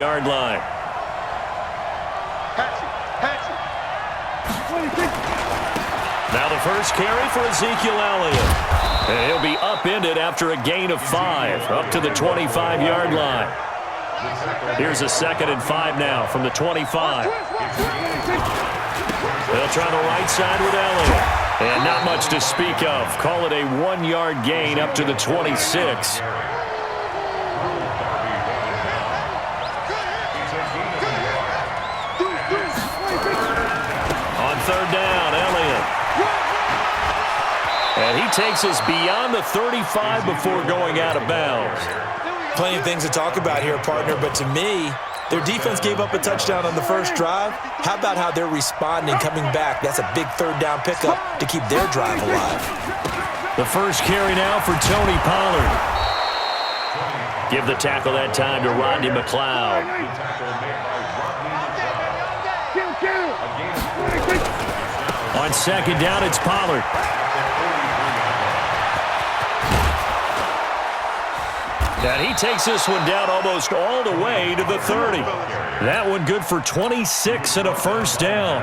Yard line. Now the first carry for Ezekiel Elliott. And he'll be upended after a gain of 5, up to the 25-yard line. Here's a 2nd and 5 now from the 25. They'll try the right side with Elliott. And not much to speak of. Call it a 1-yard gain up to the 26. On 3rd down, Elliott. And he takes us beyond the 35 before going out of bounds. Plenty of things to talk about here, partner, but to me, their defense gave up a touchdown on the first drive. How about how they're responding, coming back? That's a big 3rd down pickup to keep their drive alive. The first carry now for Tony Pollard. Give the tackle that time to Rodney McLeod. On 2nd down, it's Pollard. And he takes this one down almost all the way to the 30. That one good for 26 and a first down.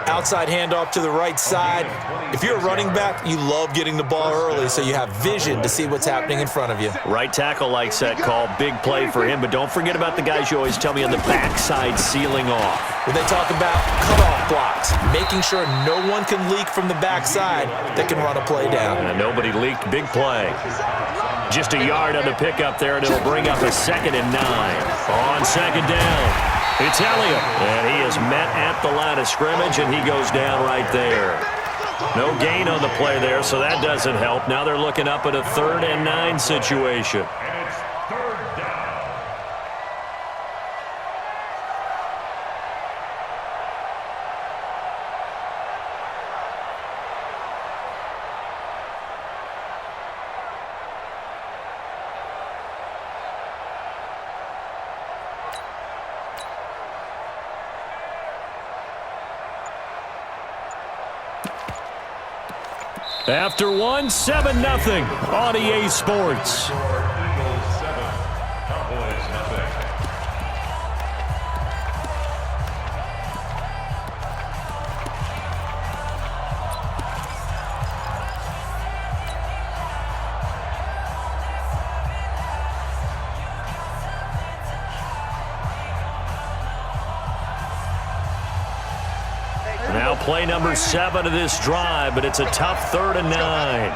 Outside handoff to the right side. If you're a running back, you love getting the ball early so you have vision to see what's happening in front of you. Right tackle likes that call. Big play for him. But don't forget about the guys you always tell me on the backside sealing off. When they talk about cutoff blocks, making sure no one can leak from the backside that can run a play down. And nobody leaked. Big play. Just a yard on the pickup there, and it'll bring up a 2nd and 9. On 2nd down, it's Elliott. And he is met at the line of scrimmage, and he goes down right there. No gain on the play there, so that doesn't help. Now they're looking up at a 3rd and 9 situation. After one, 7-0 on EA Sports. Now play number 7 of this drive, but it's a tough 3rd and 9.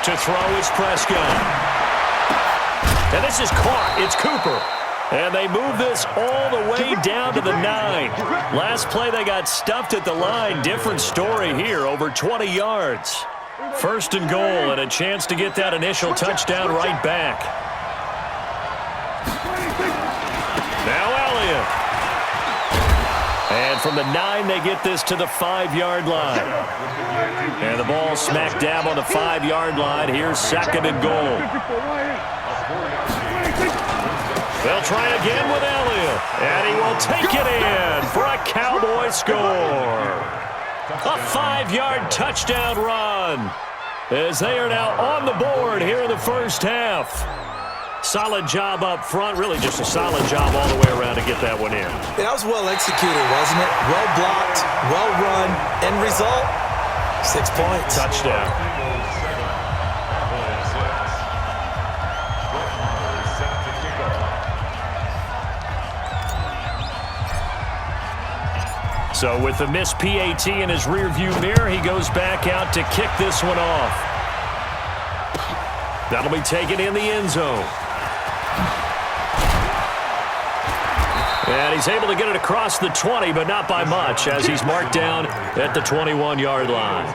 To throw is Prescott. And this is caught. It's Cooper. And they move this all the way down to the 9. Last play they got stuffed at the line. Different story here, over 20 yards. 1st and goal and a chance to get that initial touchdown right back. Now Elliott. And from the 9, they get this to the 5-yard line. And the ball smack dab on the 5-yard line. Here's 2nd and goal. They'll try again with Elliott. And he will take it in for a Cowboy score. A 5-yard touchdown run. As they are now on the board here in the first half. Solid job up front. Really just a solid job all the way around to get that one in. That was well executed, wasn't it? Well blocked, well run. End result, 6 points. Touchdown. So with the missed PAT in his rearview mirror, he goes back out to kick this one off. That'll be taken in the end zone. And he's able to get it across the 20, but not by much, as he's marked down at the 21-yard line.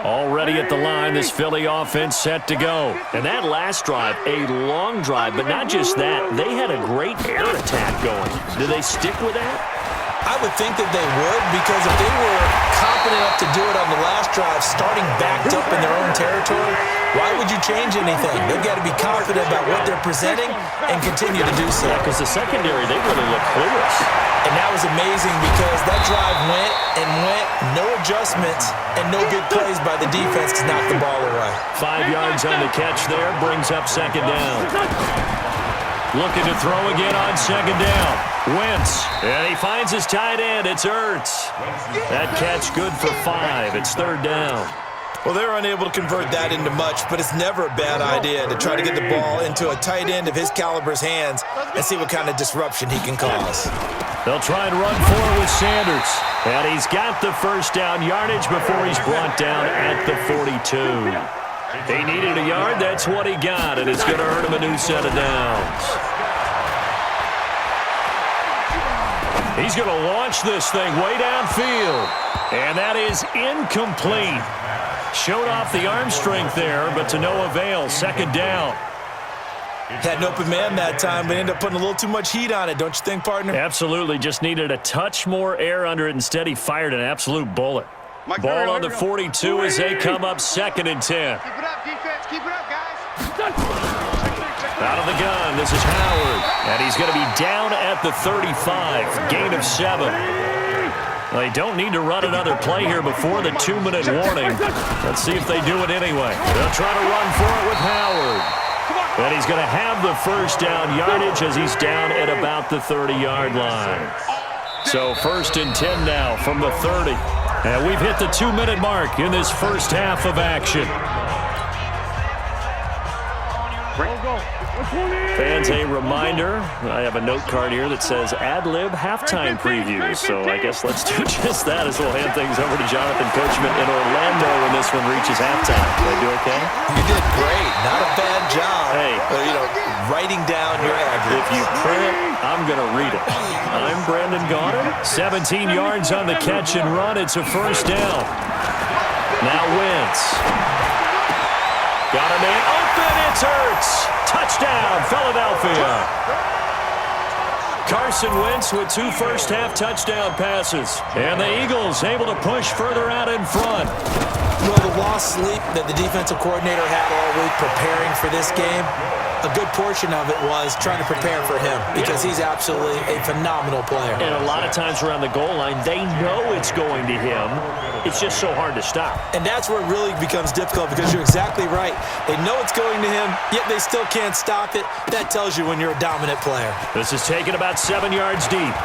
Already at the line, this Philly offense set to go. And that last drive, a long drive, but not just that. They had a great air attack going. Do they stick with that? I would think that they would, because if they were confident enough to do it on the last drive, starting backed up in their own territory, why would you change anything? They've got to be confident about what they're presenting and continue to do so. Yeah, because the secondary, they really look clueless. And that was amazing because that drive went and went, no adjustments, and no big plays by the defense to knock the ball away. 5 yards on the catch there, brings up second down. Looking to throw again on second down. Wentz, and he finds his tight end. It's Ertz. That catch good for 5. It's third down. Well, they're unable to convert that into much, but it's never a bad idea to try to get the ball into a tight end of his caliber's hands and see what kind of disruption he can cause. They'll try and run for it with Sanders. And he's got the first down yardage before he's brought down at the 42. He needed a yard. That's what he got, and it's going to earn him a new set of downs. He's going to launch this thing way downfield. And that is incomplete. Showed off the arm strength there, but to no avail. Second down. Had an open man that time, but ended up putting a little too much heat on it, don't you think, partner? Absolutely. Just needed a touch more air under it. Instead, he fired an absolute bullet. Ball on the 42 as they come up second and 10. Keep it up, defense. Keep it up, guys. Out of the gun, this is Howard. And he's going to be down at the 35. Gain of 7. They don't need to run another play here before the 2-minute warning. Let's see if they do it anyway. They'll try to run for it with Howard. And he's going to have the first down yardage as he's down at about the 30-yard line. So first and 10 now from the 30. And we've hit the 2-minute mark in this first half of action. Fans, a reminder, I have a note card here that says ad-lib halftime preview. So I guess let's do just that as we'll hand things over to Jonathan Coachman in Orlando when this one reaches halftime. Did I do okay? You did great. Not a bad job. Hey. Writing down your ad-libs. If you print it, I'm going to read it. I'm Brandon Gaudin. 17 yards on the catch and run. It's a first down. Now Wentz. Got a man open. It's Ertz. Touchdown, Philadelphia. Carson Wentz with 2 first-half touchdown passes. And the Eagles able to push further out in front. Well, the lost sleep that the defensive coordinator had all week preparing for this game, a good portion of it was trying to prepare for him because he's absolutely a phenomenal player. And a lot of times around the goal line, they know it's going to him. It's just so hard to stop. And that's where it really becomes difficult because you're exactly right. They know it's going to him, yet they still can't stop it. That tells you when you're a dominant player. This is taken about 7 yards deep.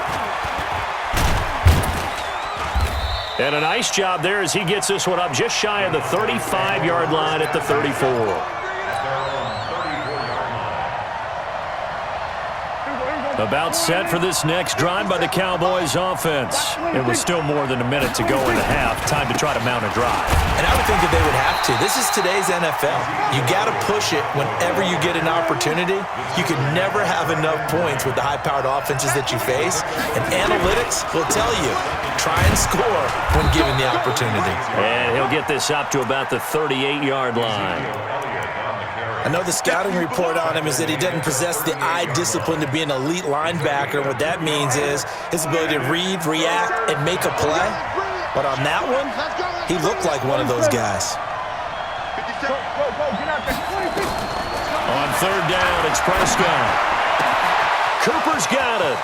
And a nice job there as he gets this one up just shy of the 35-yard line at the 34. About set for this next drive by the Cowboys offense. It was still more than a minute to go in the half. Time to try to mount a drive. And I would think that they would have to. This is today's NFL. You got to push it whenever you get an opportunity. You can never have enough points with the high-powered offenses that you face. And analytics will tell you, try and score when given the opportunity. And he'll get this up to about the 38-yard line. I know the scouting report on him is that he doesn't possess the eye discipline to be an elite linebacker. And what that means is his ability to read, react, and make a play. But on that one, he looked like one of those guys. On third down, it's Prescott. Cooper's got it.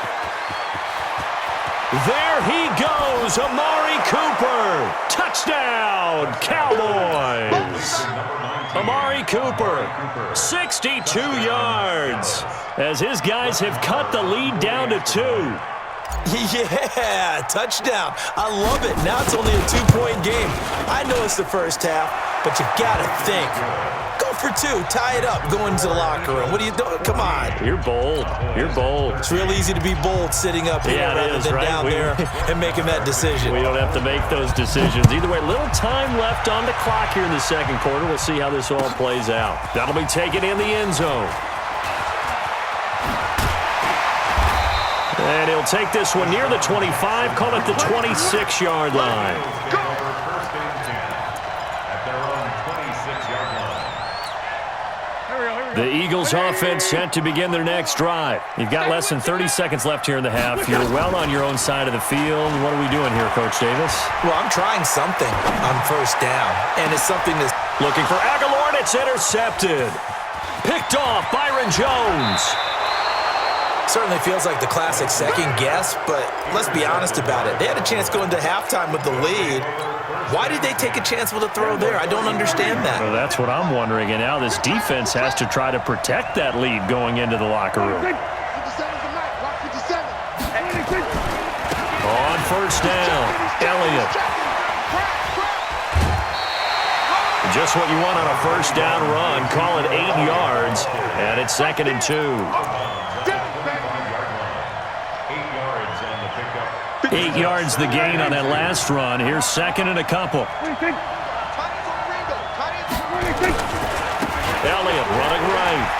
There he goes, Amari Cooper. Touchdown, Cowboys. Amari Cooper, 62 yards, as his guys have cut the lead down to 2. Yeah, touchdown. I love it. Now it's only a 2-point game. I know it's the first half, but you got to think. Go for 2, tie it up, go into the locker room. What are you doing? Come on. You're bold. You're bold. It's real easy to be bold sitting up here rather than right? Down there and making that decision. We don't have to make those decisions. Either way, little time left on the clock here in the second quarter. We'll see how this all plays out. That'll be taken in the end zone. And he'll take this one near the 25, call it the 26-yard line. The Eagles offense set to begin their next drive. You've got less than 30 seconds left here in the half. You're well on your own side of the field. What are we doing here, Coach Davis? Well, I'm trying something on first down, and it's something that's... Looking for Aguilar, and it's intercepted. Picked off Byron Jones. Certainly feels like the classic second guess, but let's be honest about it. They had a chance going to halftime with the lead. Why did they take a chance with a throw there? I don't understand that. Well, that's what I'm wondering, and now this defense has to try to protect that lead going into the locker room. On first down, Elliott. Just what you want on a first down run. Call it 8 yards, and it's 2nd and 2. 8 yards the gain on that last run. Here's 2nd and a couple. Elliott running right.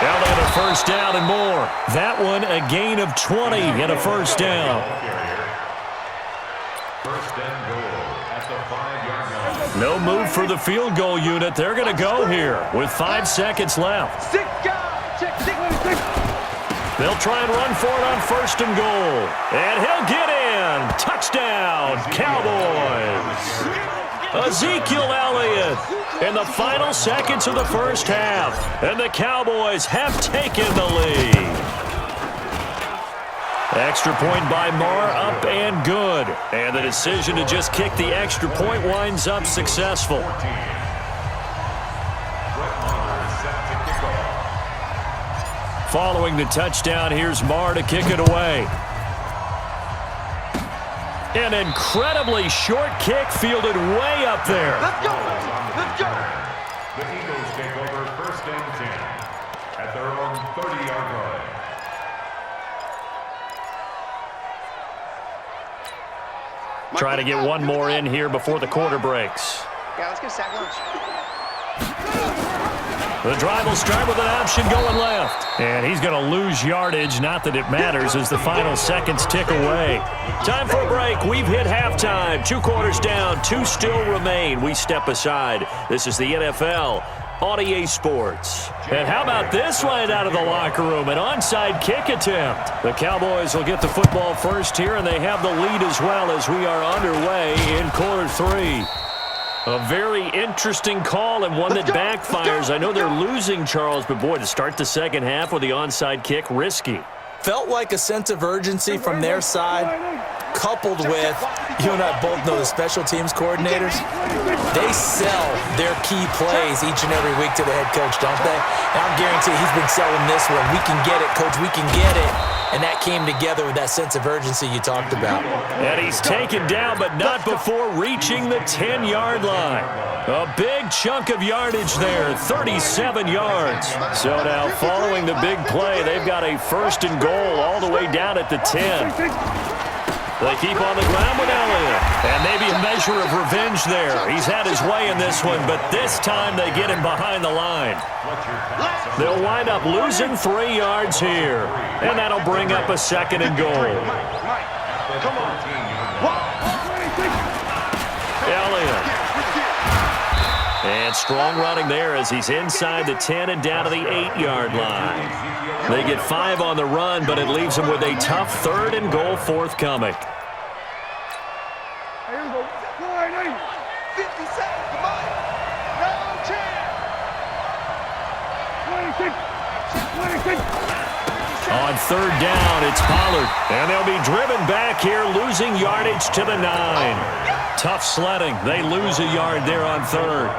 Elliott a first down and more. That one a gain of 20 and a first down. No move for the field goal unit. They're going to go here with 5 seconds left. They'll try and run for it on 1st and goal. And he'll get in. Touchdown, Cowboys. Ezekiel Elliott in the final seconds of the first half. And the Cowboys have taken the lead. Extra point by Marr, up and good. And the decision to just kick the extra point winds up successful. Following the touchdown, here's Marr to kick it away. An incredibly short kick fielded way up there. Let's go! Let's go! The Eagles take over 1st and 10 at their own 30-yard line. Try to get one more in here before the quarter breaks. Yeah, let's get sack lunch. The drive will start with an option going left. And he's going to lose yardage, not that it matters, as the final seconds tick away. Time for a break. We've hit halftime. 2 quarters down, 2 still remain. We step aside. This is the NFL on EA Sports. And how about this right out of the locker room? An onside kick attempt. The Cowboys will get the football first here, and they have the lead as well as we are underway in quarter 3. A very interesting call and one that backfires. I know they're losing, Charles, but boy, to start the second half with the onside kick, risky. Felt like a sense of urgency from their side, coupled with, you and I both know the special teams coordinators, they sell their key plays each and every week to the head coach, don't they? And I'm guaranteeing he's been selling this one. We can get it, coach, we can get it. And that came together with that sense of urgency you talked about. And he's taken down, but not before reaching the 10-yard line. A big chunk of yardage there, 37 yards. So now following the big play, they've got a 1st and goal all the way down at the 10. They keep on the ground with Elliott. And maybe a measure of revenge there. He's had his way in this one, but this time they get him behind the line. They'll wind up losing 3 yards here. And that'll bring up a 2nd and goal. Come on. Elliott. And strong running there as he's inside the 10 and down to the 8-yard line. They get 5 on the run, but it leaves them with a tough 3rd and goal forthcoming. 50 seconds, come on. No chance. On 3rd down, it's Pollard. And they'll be driven back here, losing yardage to the 9. Tough sledding. They lose a yard there on 3rd.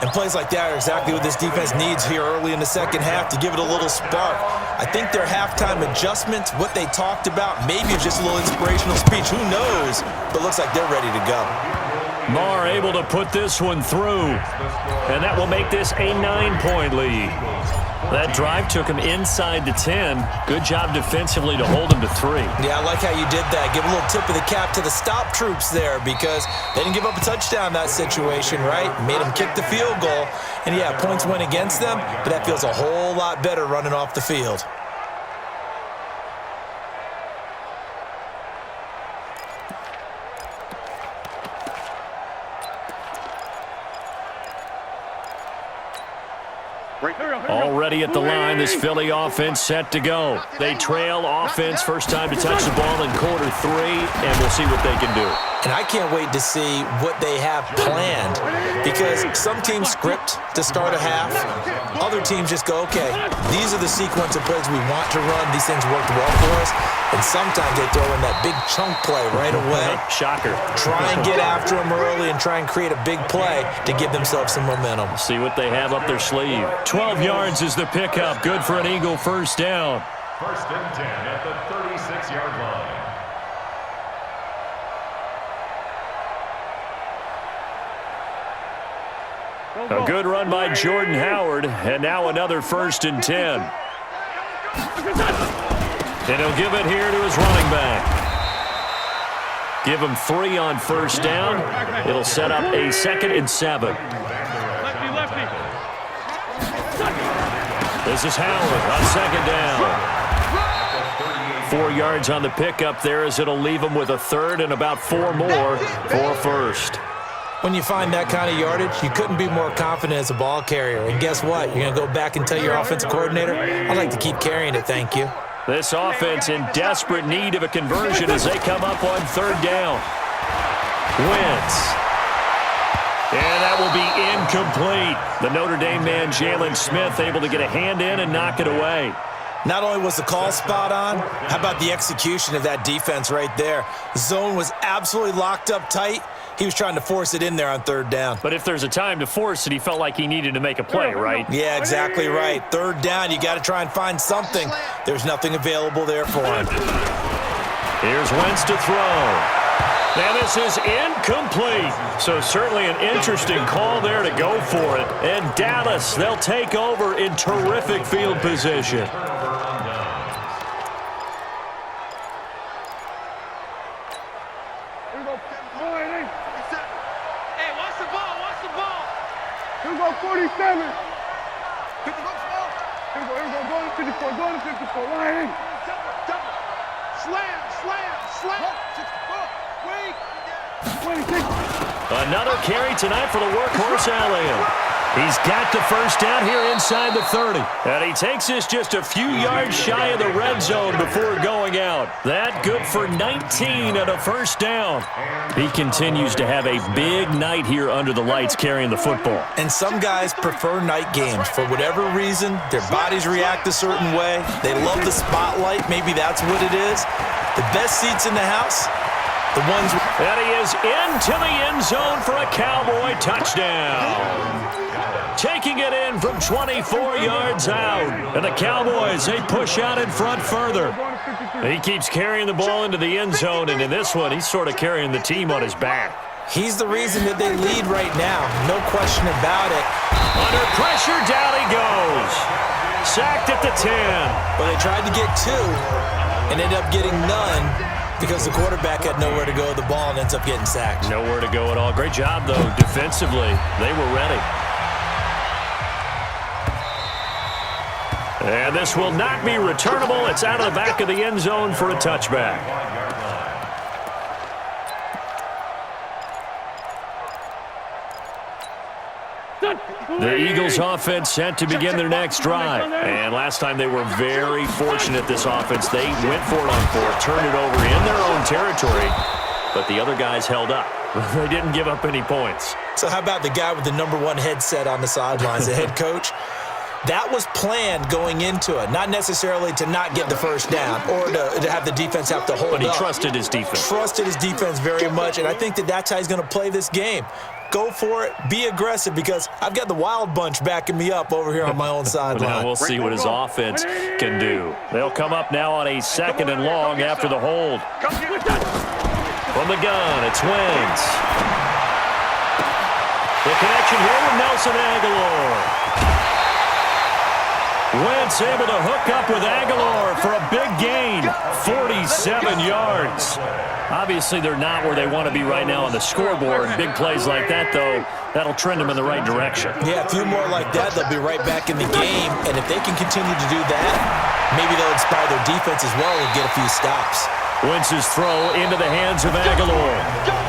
And plays like that are exactly what this defense needs here early in the second half to give it a little spark. I think their halftime adjustments, what they talked about, maybe it's just a little inspirational speech. Who knows? But looks like they're ready to go. Marr able to put this one through. And that will make this a 9-point lead. That drive took him inside the 10. Good job defensively to hold him to 3. Yeah, I like how you did that. Give a little tip of the cap to the stop troops there because they didn't give up a touchdown in that situation, right? Made them kick the field goal. And, yeah, points went against them, but that feels a whole lot better running off the field. Already at the line, this Philly offense set to go. They trail offense, first time to touch the ball in quarter 3, and we'll see what they can do. And I can't wait to see what they have planned, because some teams script to start a half. Other teams just go, okay, these are the sequence of plays we want to run. These things worked well for us. And sometimes they throw in that big chunk play right away. Shocker. Try and get after them early and try and create a big play to give themselves some momentum. See what they have up their sleeve. 12 yards is the pickup. Good for an Eagle first down. First and 10 at the 36-yard line. A good run by Jordan Howard, and now another first and 10. And he'll give it here to his running back. Give him 3 on first down. It'll set up a 2nd and 7. This is Howard on 2nd down. 4 yards on the pickup there, as it'll leave him with a 3rd and about 4 more for first. When you find that kind of yardage, you couldn't be more confident as a ball carrier. And guess what? You're going to go back and tell your offensive coordinator, I'd like to keep carrying it, thank you. This offense in desperate need of a conversion as they come up on 3rd down. Wentz. And that will be incomplete. The Notre Dame man, Jalen Smith, able to get a hand in and knock it away. Not only was the call spot on, how about the execution of that defense right there? Zone was absolutely locked up tight. He was trying to force it in there on 3rd down. But if there's a time to force it, he felt like he needed to make a play, right? Yeah, exactly right. 3rd down, you got to try and find something. There's nothing available there for him. Here's Wentz to throw. And this is incomplete. So certainly an interesting call there to go for it. And Dallas, they'll take over in terrific field position. Hey, watch the ball, watch the ball. Here we go, 47. Here we go, go to 54, go to 54. Right in. Double. Slam. 26. Another carry tonight for the workhorse Elliott. He's got the first down here inside the 30. And he takes this just a few yards shy of the red zone before going out. That good for 19 and a first down. He continues to have a big night here under the lights carrying the football. And some guys prefer night games. For whatever reason, their bodies react a certain way. They love the spotlight. Maybe that's what it is. The best seats in the house, the ones... And he is into the end zone for a Cowboy touchdown. Taking it in from 24 yards out. And the Cowboys, they push out in front further. He keeps carrying the ball into the end zone, and in this one, he's sort of carrying the team on his back. He's the reason that they lead right now. No question about it. Under pressure, down he goes. Sacked at the 10. Well, they tried to get 2 and ended up getting none because the quarterback had nowhere to go with the ball and ends up getting sacked. Nowhere to go at all. Great job, though, defensively. They were ready. And this will not be returnable. It's out of the back of the end zone for a touchback. The Eagles offense set to begin their next drive. And last time they were very fortunate, this offense. They went for it on 4th, turned it over in their own territory, but the other guys held up. They didn't give up any points. So how about the guy with the #1 headset on the sidelines, the head coach? That was planned going into it, not necessarily to not get the first down or to have the defense have to hold up. But he trusted his defense. Trusted his defense very much, and I think that that's how he's going to play this game. Go for it. Be aggressive, because I've got the wild bunch backing me up over here on my own sideline. Now we'll see what his offense can do. They'll come up now on a 2nd and long after the hold. From the gun, it's Wentz. The connection here with Nelson Aguilar. Wentz able to hook up with Aguilar for a big gain, 47 yards. Obviously, they're not where they want to be right now on the scoreboard. Big plays like that, though, that'll trend them in the right direction. Yeah, a few more like that, they'll be right back in the game. And if they can continue to do that, maybe they'll inspire their defense as well and get a few stops. Wentz's throw into the hands of Aguilar.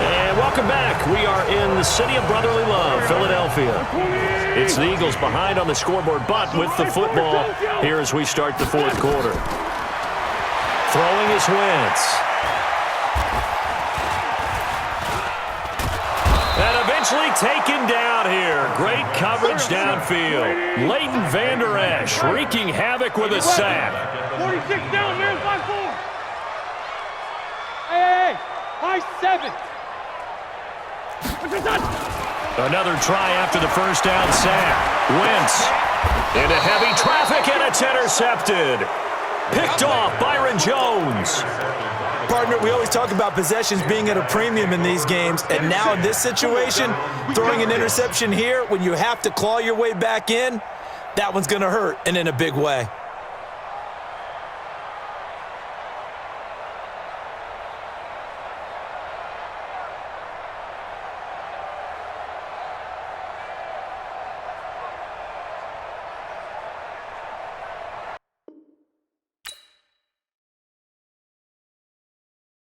And welcome back. We are in the city of brotherly love, Philadelphia. It's the Eagles behind on the scoreboard, but with the football here as we start the fourth quarter. Throwing is Wentz. And eventually taken down here. Great coverage downfield. Leighton Vander Esch wreaking havoc with a sack. 46 down, man, 5-4. Hey, high 7. Another try after the first down sack. Wentz into heavy traffic, and it's intercepted. Picked off Byron Jones. Partner, we always talk about possessions being at a premium in these games, and now in this situation, throwing an interception here when you have to claw your way back in, that one's going to hurt, and in a big way.